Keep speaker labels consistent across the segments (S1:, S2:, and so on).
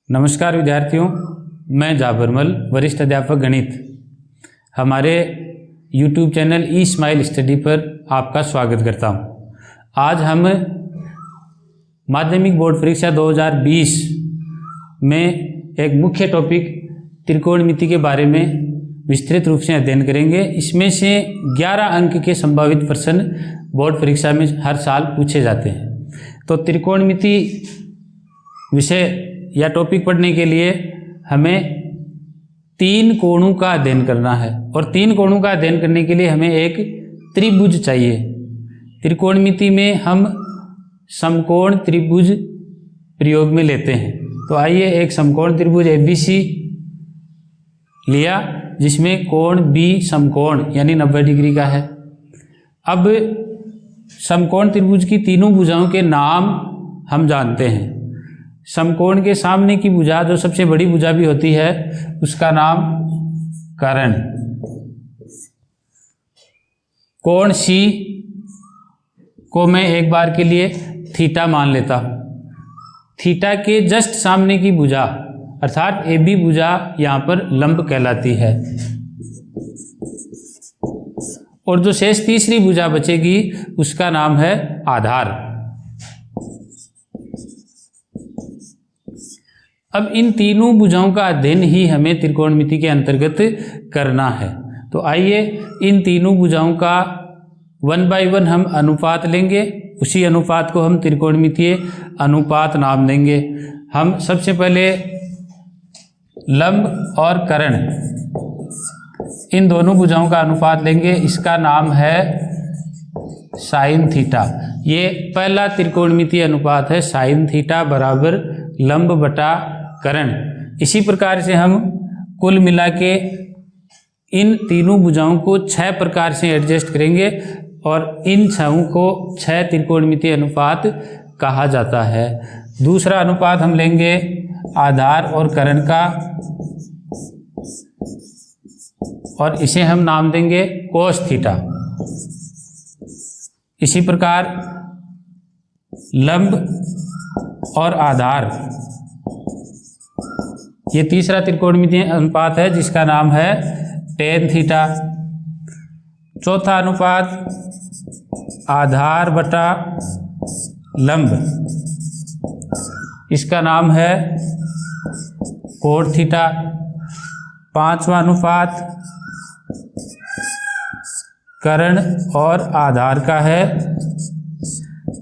S1: नमस्कार विद्यार्थियों, मैं जाबरमल वरिष्ठ अध्यापक गणित हमारे YouTube चैनल ई स्माइल स्टडी पर आपका स्वागत करता हूं। आज हम माध्यमिक बोर्ड परीक्षा 2020 में एक मुख्य टॉपिक त्रिकोणमिति के बारे में विस्तृत रूप से अध्ययन करेंगे। इसमें से 11 अंक के संभावित प्रश्न बोर्ड परीक्षा में हर साल पूछे जाते हैं। तो त्रिकोणमिति विषय या टॉपिक पढ़ने के लिए हमें 3 कोणों का अध्ययन करना है और 3 कोणों का अध्ययन करने के लिए हमें एक त्रिभुज चाहिए। त्रिकोणमिति में हम समकोण त्रिभुज प्रयोग में लेते हैं। तो आइए एक समकोण त्रिभुज ABC लिया जिसमें कोण B समकोण यानी 90 डिग्री का है। अब समकोण त्रिभुज की तीनों भुजाओं के नाम हम जानते हैं। समकोण के सामने की भुजा जो सबसे बड़ी भुजा भी होती है उसका नाम कर्ण। कोण C को मैं एक बार के लिए थीटा मान लेता हूं। थीटा के जस्ट सामने की भुजा अर्थात AB भुजा यहां पर लंब कहलाती है और जो शेष तीसरी भुजा बचेगी उसका नाम है आधार। अब इन तीनों भुजाओं का अध्ययन ही हमें त्रिकोणमिति के अंतर्गत करना है। तो आइए इन तीनों भुजाओं का 1 by 1 हम अनुपात लेंगे। उसी अनुपात को हम त्रिकोणमितीय अनुपात नाम देंगे। हम सबसे पहले लंब और कर्ण इन दोनों भुजाओं का अनुपात लेंगे। इसका नाम है साइन थीटा। ये पहला त्रिकोणमितीय अनुपात है, साइन थीटा बराबर लंब बटा कर्ण। इसी प्रकार से हम कुल मिला के इन तीनों भुजाओं को 6 प्रकार से एडजस्ट करेंगे और इन 6 को 6 त्रिकोणमितीय अनुपात कहा जाता है। दूसरा अनुपात हम लेंगे आधार और कर्ण का और इसे हम नाम देंगे कोस थीटा। इसी प्रकार लंब और आधार ये तीसरा त्रिकोणमितीय अनुपात है जिसका नाम है टेन थीटा। चौथा अनुपात आधार बटा लंब, इसका नाम है कोण थीटा। पांचवा अनुपात कर्ण और आधार का है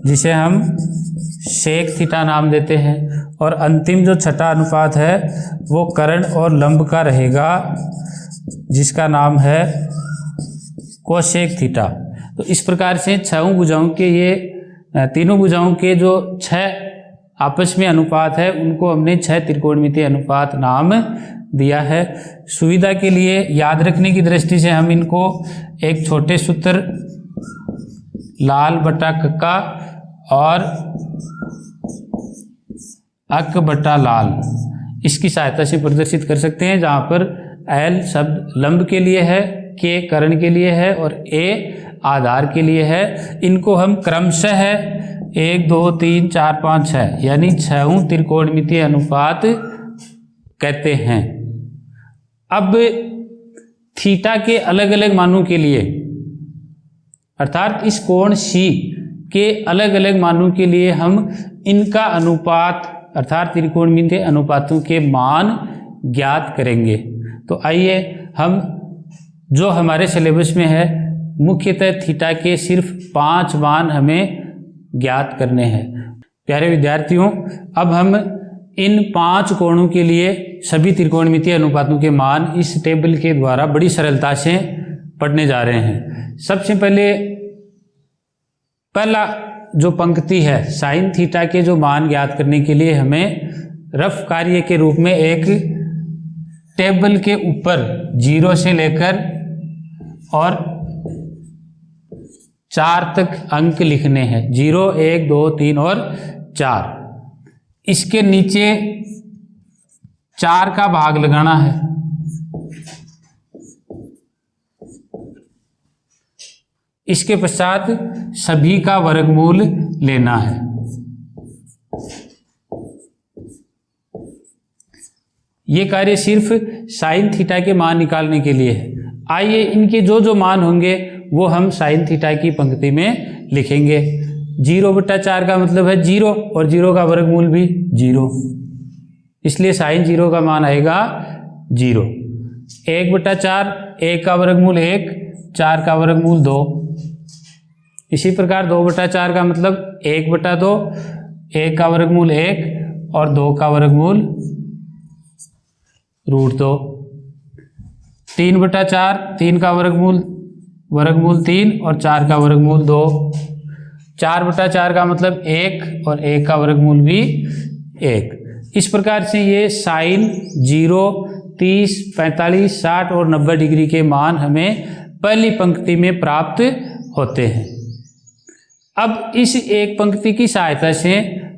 S1: जिसे हम सेक थीटा नाम देते हैं। और अंतिम जो छठा अनुपात है वो कर्ण और लंब का रहेगा जिसका नाम है कोसेक थीटा। तो इस प्रकार से 6 भुजाओं के ये तीनों भुजाओं के जो 6 आपस में अनुपात है उनको हमने 6 त्रिकोणमितीय अनुपात नाम दिया है। सुविधा के लिए याद रखने की दृष्टि से हम इनको एक छोटे सूत्र लाल बटा कक्का और अक बटा लाल इसकी सहायता से प्रदर्शित कर सकते हैं, जहाँ पर L शब्द लंब के लिए है, K कर्ण के लिए है और A आधार के लिए है। इनको हम क्रमशः 1 2 3 4 5 6 यानी 6 त्रिकोणमितीय अनुपात कहते हैं। अब थीटा के अलग अलग मानों के लिए अर्थात इस कोण C के अलग अलग मानों के लिए हम इनका अनुपात अर्थात त्रिकोणमितीय अनुपातों के मान ज्ञात करेंगे। तो आइए हम जो हमारे सिलेबस में है मुख्यतः थीटा के सिर्फ 5 मान हमें ज्ञात करने हैं। प्यारे विद्यार्थियों, अब हम इन 5 कोणों के लिए सभी त्रिकोणमितीय अनुपातों के मान इस टेबल के द्वारा बड़ी सरलता से पढ़ने जा रहे हैं। सबसे पहले पहला जो पंक्ति है साइन थीटा के जो मान ज्ञात करने के लिए हमें रफ कार्य के रूप में एक टेबल के ऊपर 0 से लेकर और 4 तक अंक लिखने हैं। 0 1 2 3 और 4। इसके नीचे 4 का भाग लगाना है। इसके पश्चात सभी का वर्गमूल लेना है। ये कार्य सिर्फ साइन थीटा के मान निकालने के लिए है। आइए इनके जो जो मान होंगे वो हम साइन थीटा की पंक्ति में लिखेंगे। 0/4 का मतलब है 0 और 0 का वर्गमूल भी 0, इसलिए साइन 0 का मान आएगा 0। 1/4, 1 का वर्गमूल 1, 4 का वर्गमूल 2। इसी प्रकार 2/4 का मतलब 1/2, 1 का वर्गमूल 1 और 2 का वर्गमूल √2। 3/4, 3 का वर्गमूल 3 और 4 का वर्गमूल 2। 4/4 का मतलब 1 और 1 का वर्गमूल भी 1। इस प्रकार से ये साइन 0, 30, 45, 60 और 90 डिग्री के मान हमें पहली पंक्ति में प्राप्त होते हैं। अब इस एक पंक्ति की सहायता से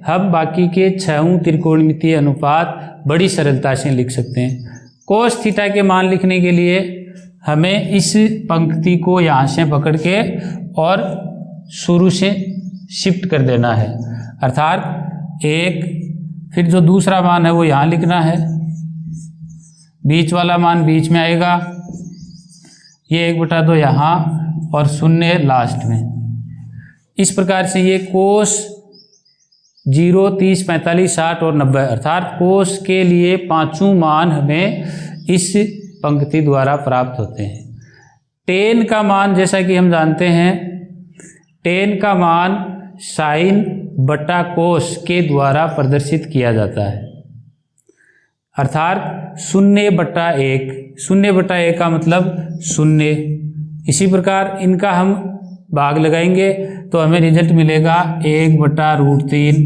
S1: हम बाकी के 6 त्रिकोणमितीय अनुपात बड़ी सरलता से लिख सकते हैं। कोस थीटा के मान लिखने के लिए हमें इस पंक्ति को यहाँ से पकड़ के और शुरू से शिफ्ट कर देना है, अर्थात 1, फिर जो दूसरा मान है वो यहाँ लिखना है, बीच वाला मान बीच में आएगा, ये 1/2 यहाँ और 0 लास्ट में। इस प्रकार से ये कोस 0, 30, 45, 60 और 90 अर्थात कोस के लिए 5 मान हमें इस पंक्ति द्वारा प्राप्त होते हैं। टेन का मान जैसा कि हम जानते हैं, टेन का मान साइन बटा कोस के द्वारा प्रदर्शित किया जाता है, अर्थात 0/1। 0/1 का मतलब 0। इसी प्रकार इनका हम भाग लगाएंगे तो हमें रिजल्ट मिलेगा 1/√3।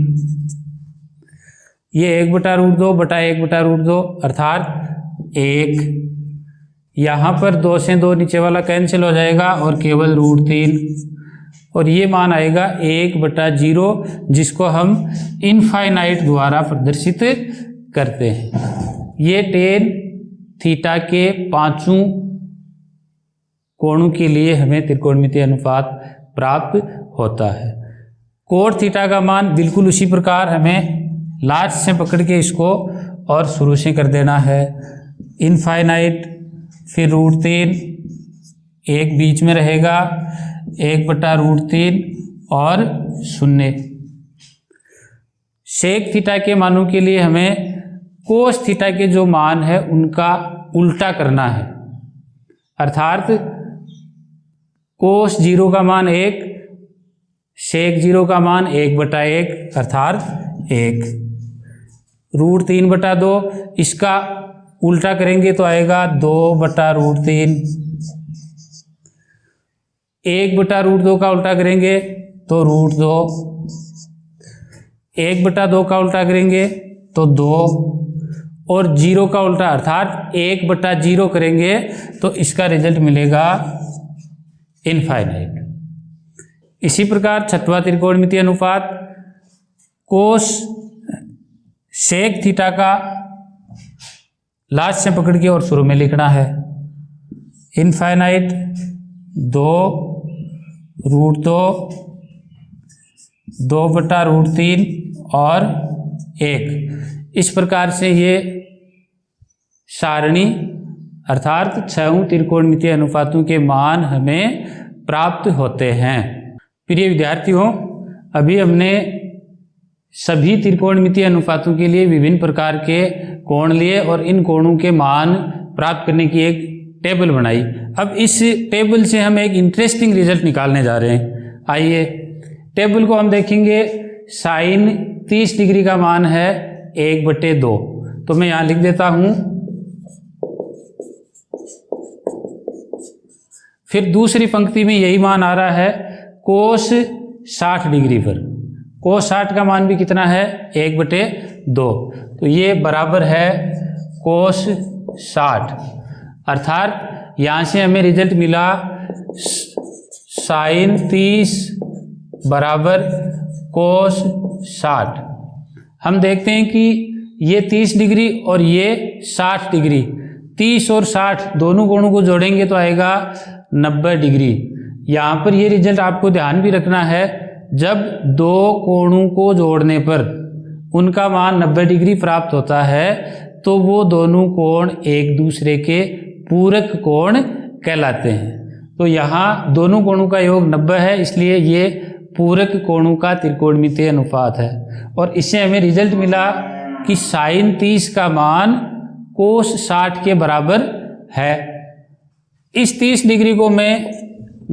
S1: ये 1/√2 बटा 1/√2 अर्थात 1। यहाँ पर 2 से 2 नीचे वाला कैंसिल हो जाएगा और केवल √3, और ये मान आएगा 1/0, जिसको हम इनफाइनाइट द्वारा प्रदर्शित करते हैं। ये टेन थीटा के 5 कोणों के लिए हमें त्रिकोणमितीय अनुपात प्राप्त होता है। कोट थीटा का मान बिल्कुल उसी प्रकार हमें लास्ट से पकड़ के इसको और शुरू से कर देना है, इनफाइनाइट, फिर √3, 1 बीच में रहेगा, 1/√3 और 0। सेक थीटा के मानों के लिए हमें कोस थीटा के जो मान है उनका उल्टा करना है, अर्थात कोस 0 का मान 1, सेक 0 का मान 1/1 अर्थात 1। √3/2 इसका उल्टा करेंगे तो आएगा 2/√3। 1/√2 का उल्टा करेंगे तो √2। 1/2 का उल्टा करेंगे तो 2, और 0 का उल्टा अर्थात 1/0 करेंगे तो इसका रिजल्ट मिलेगा इनफाइनाइट। इसी प्रकार 6वां त्रिकोणमितीय अनुपात कोस सेक थीटा का लास्ट से पकड़ के और शुरू में लिखना है, इनफाइनाइट 2 √2, 2/√3 और 1। इस प्रकार से ये सारणी अर्थात 6 त्रिकोणमितीय अनुपातों के मान हमें प्राप्त होते हैं। प्रिय विद्यार्थियों, अभी हमने सभी त्रिकोणमितीय अनुपातों के लिए विभिन्न प्रकार के कोण लिए और इन कोणों के मान प्राप्त करने की एक टेबल बनाई। अब इस टेबल से हम एक इंटरेस्टिंग रिजल्ट निकालने जा रहे हैं। आइए टेबल को हम देखेंगे। साइन 30 डिग्री का मान है 1/2, तो मैं यहाँ लिख देता हूँ। फिर दूसरी पंक्ति में यही मान आ रहा है कोस 60 डिग्री पर। कोस 60 का मान भी कितना है 1/2, तो ये बराबर है कोस 60, अर्थात यहाँ से हमें रिजल्ट मिला साइन 30 बराबर कोस 60। हम देखते हैं कि ये 30 डिग्री और ये 60 डिग्री, 30 और 60 दोनों कोणों को जोड़ेंगे तो आएगा 90 डिग्री। यहाँ पर ये रिजल्ट आपको ध्यान भी रखना है, जब दो कोणों को जोड़ने पर उनका मान 90 डिग्री प्राप्त होता है तो वो दोनों कोण एक दूसरे के पूरक कोण कहलाते हैं। तो यहाँ दोनों कोणों का योग 90 है, इसलिए ये पूरक कोणों का त्रिकोणमितीय अनुपात है। और इससे हमें रिजल्ट मिला कि साइन 30 का मान कोस 60 के बराबर है। इस 30 डिग्री को मैं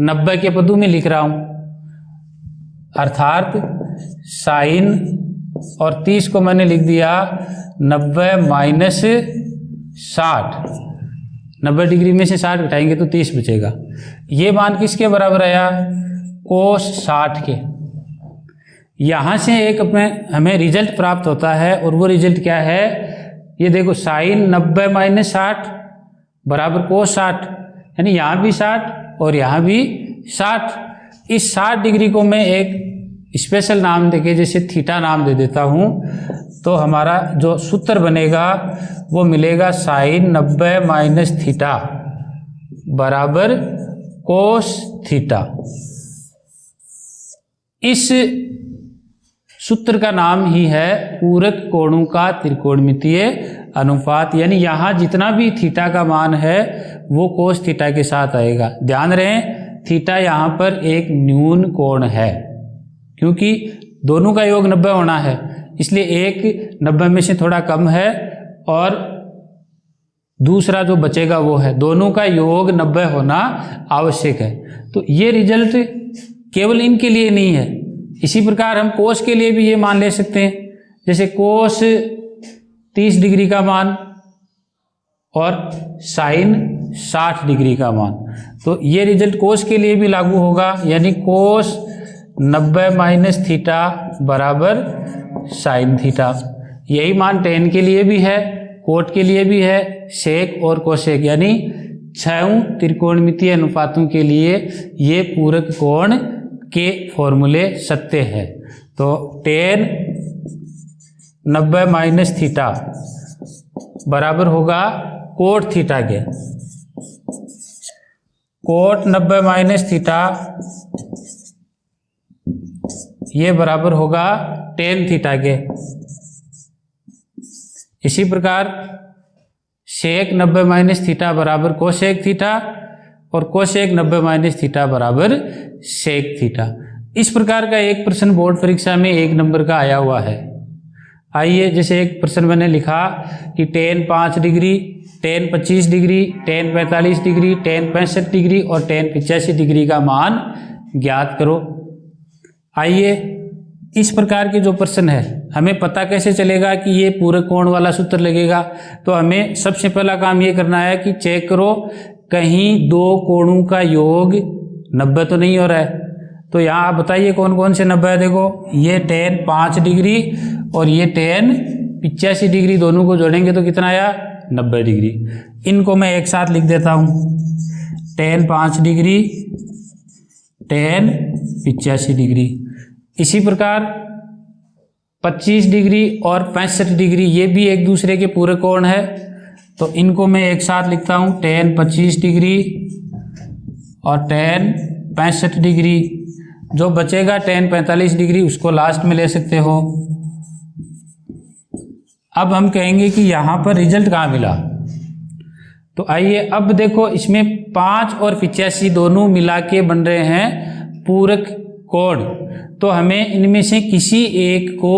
S1: 90 के पदों में लिख रहा हूँ, अर्थात साइन और 30 को मैंने लिख दिया 90 माइनस 60। 90 डिग्री में से 60 घटाएंगे तो 30 बचेगा। ये मान किसके बराबर आया? कोस 60 के। यहाँ से एक हमें रिजल्ट प्राप्त होता है, और वो रिजल्ट क्या है? ये देखो, साइन 90 माइनस 60 बराबर कोस 60, यानी यहाँ भी 60 और यहाँ भी 60। इस 60 डिग्री को मैं एक स्पेशल नाम देके, जैसे थीटा नाम दे देता हूँ, तो हमारा जो सूत्र बनेगा वो मिलेगा साइन 90 माइनस थीटा बराबर कोस थीटा। इस सूत्र का नाम ही है पूरक कोणों का त्रिकोणमितीय अनुपात, यानी यहाँ जितना भी थीटा का मान है वो कोस थीटा के साथ आएगा। ध्यान रहे, थीटा यहाँ पर एक न्यून कोण है, क्योंकि दोनों का योग 90 होना है, इसलिए एक 90 में से थोड़ा कम है और दूसरा जो बचेगा वो है। दोनों का योग 90 होना आवश्यक है। तो ये रिजल्ट केवल इनके लिए नहीं है, इसी प्रकार हम कोस के लिए भी ये मान ले सकते हैं। जैसे कोस 30 डिग्री का मान और साइन 60 डिग्री का मान, तो ये रिजल्ट कोस के लिए भी लागू होगा, यानी कोस 90 माइनस थीटा बराबर साइन थीटा। यही मान टेन के लिए भी है, कोट के लिए भी है, सेक और कोसेक, यानी 6 त्रिकोणमितीय अनुपातों के लिए ये पूरक कोण के फॉर्मूले सत्य है। तो टेन 90 माइनस थीटा बराबर होगा कोट थीटा के। कोट 90 माइनस थीटा ये बराबर होगा टेन थीटा के। इसी प्रकार सेक 90 माइनस थीटा बराबर कोसेक थीटा, और कोसेक 90 माइनस थीटा बराबर सेक थीटा। इस प्रकार का एक प्रश्न बोर्ड परीक्षा में 1 नंबर का आया हुआ है। आइए, जैसे एक प्रश्न मैंने लिखा कि ten 5 degree, ten 25 degree, ten 45 degree, ten 65 degree और टेन 85 डिग्री का मान ज्ञात करो। आइए, इस प्रकार के जो प्रश्न है, हमें पता कैसे चलेगा कि ये पूरक कोण वाला सूत्र लगेगा? तो हमें सबसे पहला काम ये करना है कि चेक करो कहीं दो कोणों का योग 90 तो नहीं हो रहा है। तो यहाँ आप बताइए कौन कौन से 90 है। देखो, ये टेन 5 डिग्री और ये टेन 85 डिग्री, दोनों को जोड़ेंगे तो कितना आया? 90 डिग्री। इनको मैं एक साथ लिख देता हूँ, टेन 5 डिग्री, टेन 85 डिग्री। इसी प्रकार 25 डिग्री और 65 डिग्री, ये भी एक दूसरे के पूरक कोण है, तो इनको मैं एक साथ लिखता हूँ, टेन 25 डिग्री और टेन 65 डिग्री। जो बचेगा टेन 45 डिग्री, उसको लास्ट में ले सकते हो। अब हम कहेंगे कि यहाँ पर रिजल्ट कहाँ मिला। तो आइए अब देखो, इसमें 5 और 85 दोनों मिला के बन रहे हैं पूरक कोण। तो हमें इनमें से किसी एक को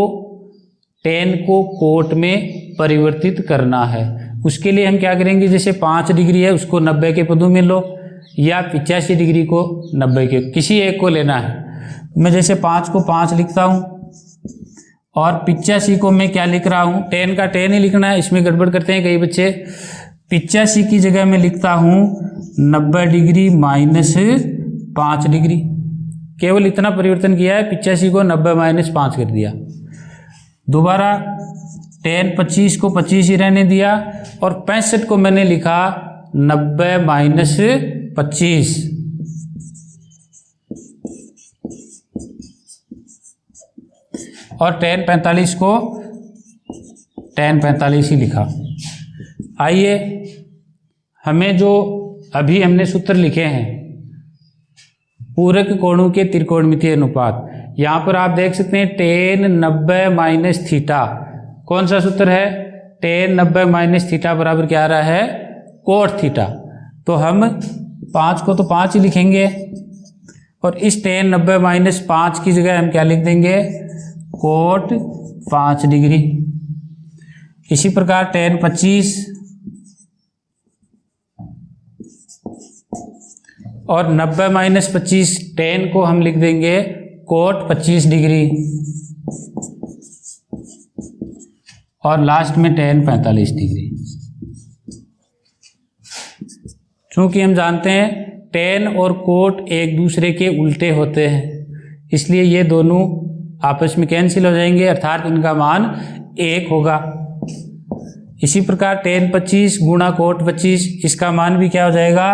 S1: टेन को कोट में परिवर्तित करना है। उसके लिए हम क्या करेंगे, जैसे 5 डिग्री है उसको 90 के पदों में लो, या 85 डिग्री को 90 के, किसी एक को लेना है। मैं जैसे 5 को 5 लिखता हूँ और 85 को मैं क्या लिख रहा हूँ, टेन का टेन ही लिखना है, इसमें गड़बड़ करते हैं कई बच्चे। 85 की जगह मैं लिखता हूँ 90 डिग्री माइनस 5 डिग्री। केवल इतना परिवर्तन किया है, 85 को 90 माइनस 5 कर दिया। दोबारा टेन 25 को 25 ही रहने दिया और 65 को मैंने लिखा 90 माइनस 25। और टेन 45 को टेन 45 ही लिखा। आइए, हमें जो अभी हमने सूत्र लिखे हैं पूरक कोणों के त्रिकोणमितीय अनुपात, यहाँ पर आप देख सकते हैं टेन 90 माइनस थीटा, कौन सा सूत्र है? टेन 90 माइनस थीटा बराबर क्या आ रहा है, कोट थीटा। तो हम 5 को तो 5 ही लिखेंगे और इस टेन 90 माइनस 5 की जगह हम क्या लिख देंगे, कोट 5 डिग्री। इसी प्रकार टेन 25 और 90 माइनस 25 टेन को हम लिख देंगे कोट 25 डिग्री और लास्ट में टेन 45 डिग्री। चूंकि हम जानते हैं टेन और कोट एक दूसरे के उल्टे होते हैं, इसलिए ये दोनों आपस में कैंसिल हो जाएंगे, अर्थात इनका मान 1 होगा। इसी प्रकार टेन 25 गुणा कोट 25, इसका मान भी क्या हो जाएगा,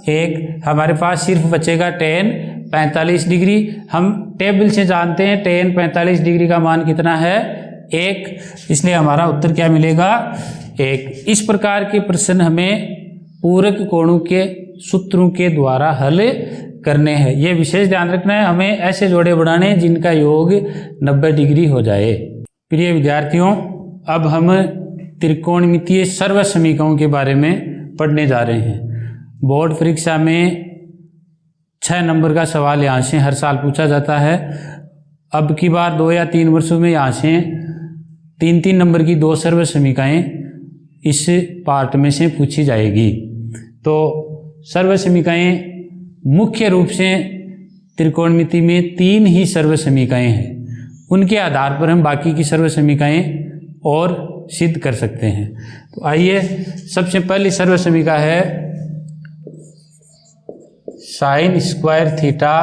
S1: 1। हमारे पास सिर्फ बचेगा टेन 45 डिग्री। हम टेबल से जानते हैं टेन 45 डिग्री का मान कितना है, 1, इसलिए हमारा उत्तर क्या मिलेगा, 1। इस प्रकार के प्रश्न हमें पूरक कोणों के सूत्रों के द्वारा हल करने हैं। ये विशेष ध्यान रखना है, हमें ऐसे जोड़े बनाने हैं जिनका योग 90 डिग्री हो जाए। प्रिय विद्यार्थियों, अब हम त्रिकोणमितीय सर्वसमीकरणों के बारे में पढ़ने जा रहे हैं। बोर्ड परीक्षा में 6 नंबर का सवाल यहाँ से हर साल पूछा जाता है। अब की बार 2 या 3 वर्षों में यहाँ से 3-3 नंबर की 2 सर्वसमीकरणें इस पार्ट में से पूछी जाएगी। तो सर्वसमीकरणें मुख्य रूप से त्रिकोणमिति में 3 ही सर्वसमीकरणें हैं, उनके आधार पर हम बाकी की सर्वसमीकरणें और सिद्ध कर सकते हैं। तो आइए, सबसे पहली सर्वसमीकरण है sine square theta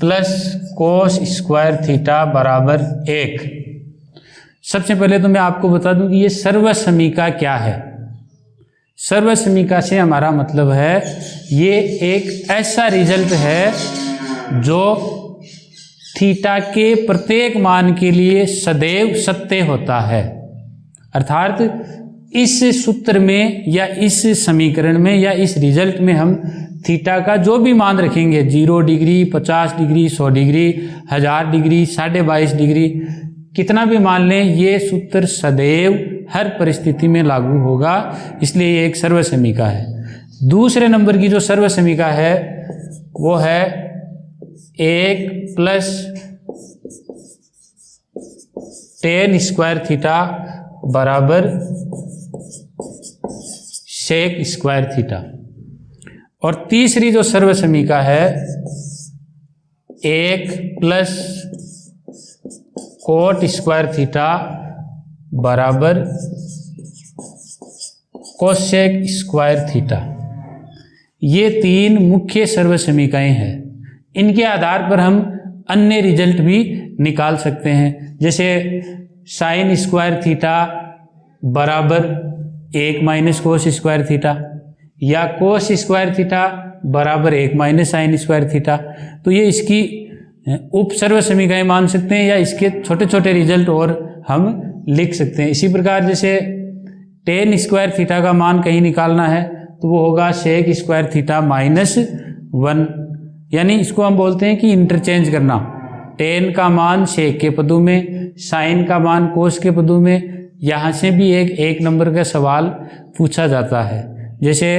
S1: plus cos square theta बराबर 1। सबसे पहले तो मैं आपको बता दूं कि ये सर्वसमीकरण क्या है। सर्वसमीकरण से हमारा मतलब है ये एक ऐसा रिजल्ट है जो थीटा के प्रत्येक मान के लिए सदैव सत्य होता है। अर्थात इस सूत्र में या इस समीकरण में या इस रिजल्ट में हम थीटा का जो भी मान रखेंगे, 0 degree, 50 degree, 100 degree, 1000 degree, 22.5 degree, कितना भी मान लें, ये सूत्र सदैव हर परिस्थिति में लागू होगा, इसलिए ये एक सर्वसमीकरण है। दूसरे नंबर की जो सर्वसमीकरण है वो है 1 प्लस टेन स्क्वायर थीटा बराबर सेक स्क्वायर थीटा। और तीसरी जो सर्वसमीकरण है 1 प्लस कोट स्क्वायर थीटा बराबर कोसेक स्क्वायर थीटा। ये 3 मुख्य सर्वसमीकरण हैं। इनके आधार पर हम अन्य रिजल्ट भी निकाल सकते हैं, जैसे साइन स्क्वायर थीटा बराबर 1 माइनस कोस स्क्वायर थीटा, या कोस स्क्वायर थीटा बराबर 1 माइनस साइन स्क्वायर थीटा। तो ये इसकी उप सर्वसमीकरण मान सकते हैं, या इसके छोटे छोटे रिजल्ट और हम लिख सकते हैं। इसी प्रकार जैसे टेन स्क्वायर थीटा का मान कहीं निकालना है तो वो होगा सेक स्क्वायर थीटा माइनस 1, यानी इसको हम बोलते हैं कि इंटरचेंज करना। टेन का मान सेक के पदों में, साइन का मान कोस के पदों में। यहाँ से भी एक नंबर का सवाल पूछा जाता है, जैसे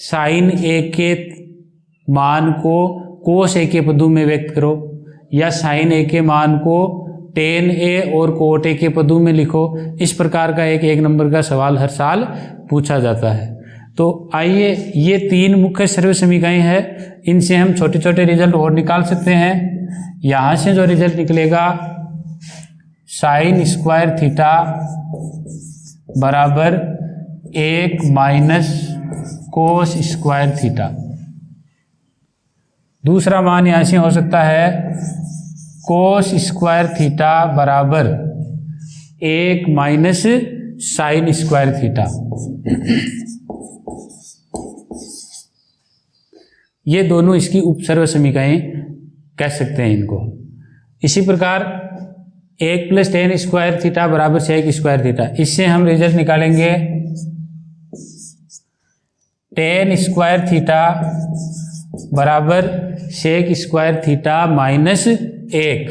S1: साइन ए के मान को कोस ए के पदों में व्यक्त करो, या साइन ए के मान को टेन ए और कोट ए के पदों में लिखो। इस प्रकार का एक नंबर का सवाल हर साल पूछा जाता है। तो आइए, ये 3 मुख्य सर्वसमीकरण हैं, इनसे हम छोटे छोटे रिजल्ट और निकाल सकते हैं। यहाँ से जो रिजल्ट निकलेगा साइन स्क्वायर थीटा बराबर 1 माइनस कोस स्क्वायर थीटा। दूसरा मान यहाँ से हो सकता है कोस स्क्वायर थीटा बराबर 1 माइनस साइन स्क्वायर थीटा। ये दोनों इसकी उप सर्वसमीकरण कह सकते हैं इनको। इसी प्रकार 1 प्लस टेन स्क्वायर थीटा बराबर सेक स्क्वायर थीटा, इससे हम रिजल्ट निकालेंगे टेन स्क्वायर थीटा बराबर सेक स्क्वायर थीटा माइनस 1,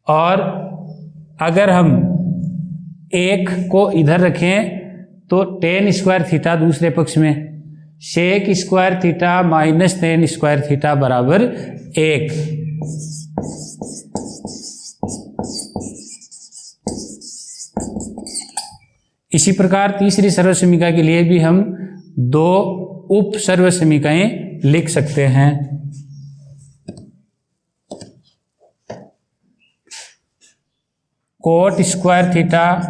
S1: और अगर हम 1 को इधर रखें तो tan स्क्वायर थीटा दूसरे पक्ष में, sec square theta minus tan square theta बराबर 1। इसी प्रकार तीसरी सर्वसमीका के लिए भी हम 2 उप सर्वसमीकाएं लिख सकते हैं। कोट स्क्वायर थीटा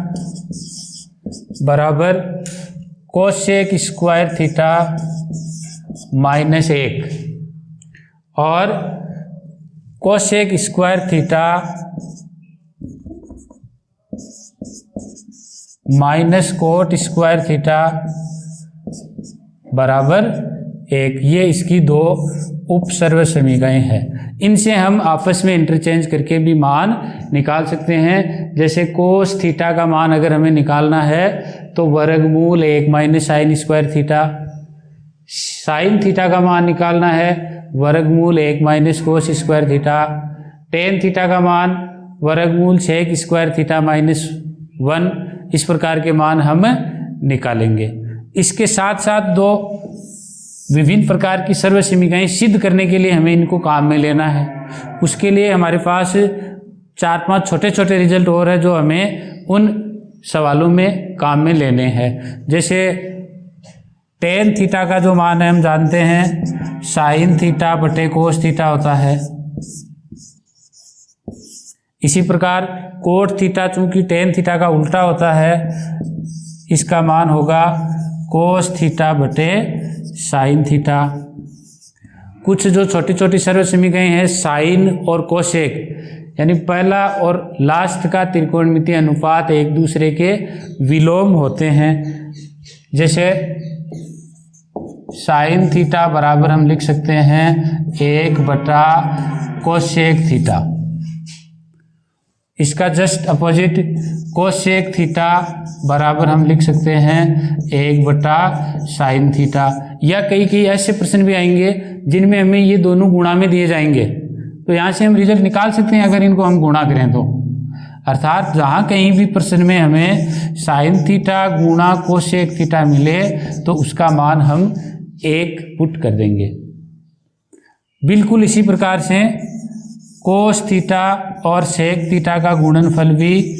S1: बराबर कोसेक स्क्वायर थीटा माइनस 1 और cosec square theta minus cot square theta बराबर 1। ये इसकी 2 उप सर्वसमीकाएं हैं। इनसे हम आपस में इंटरचेंज करके भी मान निकाल सकते हैं। जैसे कोस थीटा का मान अगर हमें निकालना है तो वर्गमूल 1 minus sine square theta, sine theta का मान निकालना है वर्गमूल 1 minus cos square theta, tan theta का मान वर्गमूल सेक स्क्वायर थीटा माइनस 1। इस प्रकार के मान हम निकालेंगे। इसके साथ साथ 2 विभिन्न प्रकार की सर्वसमीकाएं सिद्ध करने के लिए हमें इनको काम में लेना है। उसके लिए हमारे पास 4-5 छोटे छोटे रिजल्ट और है जो हमें उन सवालों में काम में लेने हैं। जैसे टेन थीटा का जो मान है हम जानते हैं साइन थीटा बटे कोस थीटा होता है। इसी प्रकार कोट थीटा चूंकि टेन थीटा का उल्टा होता है, इसका मान होगा कोस थीटा बटे साइन थीटा। कुछ जो छोटी छोटी सर्वसमीकाएं हैं साइन और कोसेक, यानी पहला और लास्ट का त्रिकोणमितीय अनुपात एक दूसरे के विलोम होते हैं। जैसे साइन थीटा बराबर हम लिख सकते हैं 1/कोसेक थीटा। इसका जस्ट अपोजिट कोसेक थीटा बराबर हम लिख सकते हैं 1/साइन थीटा। या कई ऐसे प्रश्न भी आएंगे जिनमें हमें ये दोनों गुणा में दिए जाएंगे, तो यहाँ से हम रिजल्ट निकाल सकते हैं अगर इनको हम गुणा करें तो। अर्थात जहाँ कहीं भी प्रश्न में हमें साइन थीटा गुणा कोसेक थीटा मिले तो उसका मान हम 1 पुट कर देंगे। बिल्कुल इसी प्रकार से कोस थीटा और सेक थीटा का गुणनफल भी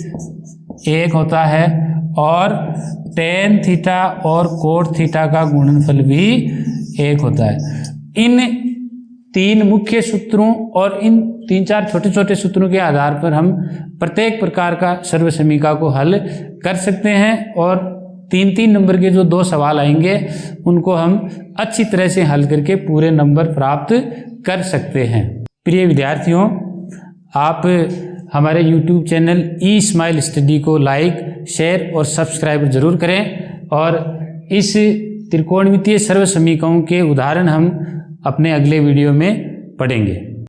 S1: 1 होता है और टेन थीटा और कोट थीटा का गुणनफल भी 1 होता है। इन 3 मुख्य सूत्रों और इन 3-4 छोटे छोटे सूत्रों के आधार पर हम प्रत्येक प्रकार का सर्वसमीका को हल कर सकते हैं और 3-3 नंबर के जो 2 सवाल आएंगे उनको हम अच्छी तरह से हल करके पूरे नंबर प्राप्त कर सकते हैं। प्रिय विद्यार्थियों, आप हमारे YouTube चैनल ई स्माइल स्टडी को लाइक, शेयर और सब्सक्राइब जरूर करें और इस त्रिकोणमितीय सर्वसमीकाओं के उदाहरण हम अपने अगले वीडियो में पढ़ेंगे।